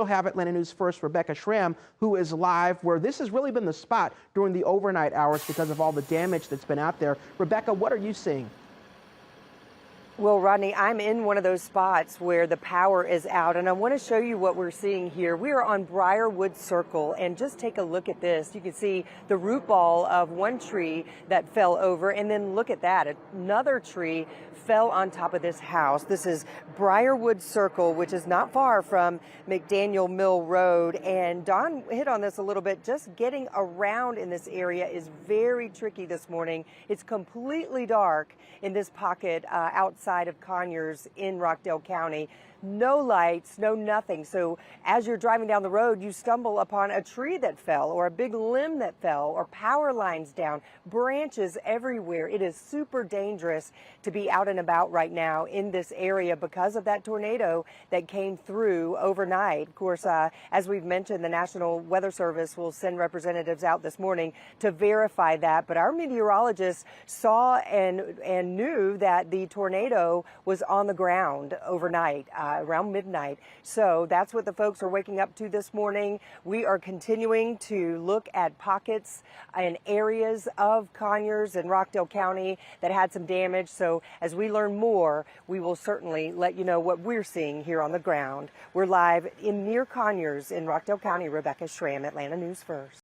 Have Atlanta News First Rebecca Schramm, who is live where this has really been the spot during the overnight hours because of all the damage that's been out there. Rebecca, what are you seeing? Well, Rodney, I'm in one of those spots where the power is out, and I want to show you what we're seeing here. We are on Briarwood Circle, and just take a look at this. You can see the root ball of one tree that fell over, and then look at that. Another tree fell on top of this house. This is Briarwood Circle, which is not far from McDaniel Mill Road, and Don hit on this a little bit. Just getting around in this area is very tricky this morning. It's completely dark in this pocket outside of Conyers in Rockdale County. No lights, no nothing. So as you're driving down the road, you stumble upon a tree that fell or a big limb that fell or power lines down, branches everywhere. It is super dangerous to be out and about right now in this area because of that tornado that came through overnight. Of course, as we've mentioned, the National Weather Service will send representatives out this morning to verify that. But our meteorologists saw and knew that the tornado was on the ground overnight. Around midnight. So that's what the folks are waking up to this morning. We are continuing to look at pockets and areas of Conyers and Rockdale County that had some damage. So as we learn more, we will certainly let you know what we're seeing here on the ground. We're live in near Conyers in Rockdale County. Rebecca Schramm, Atlanta News First.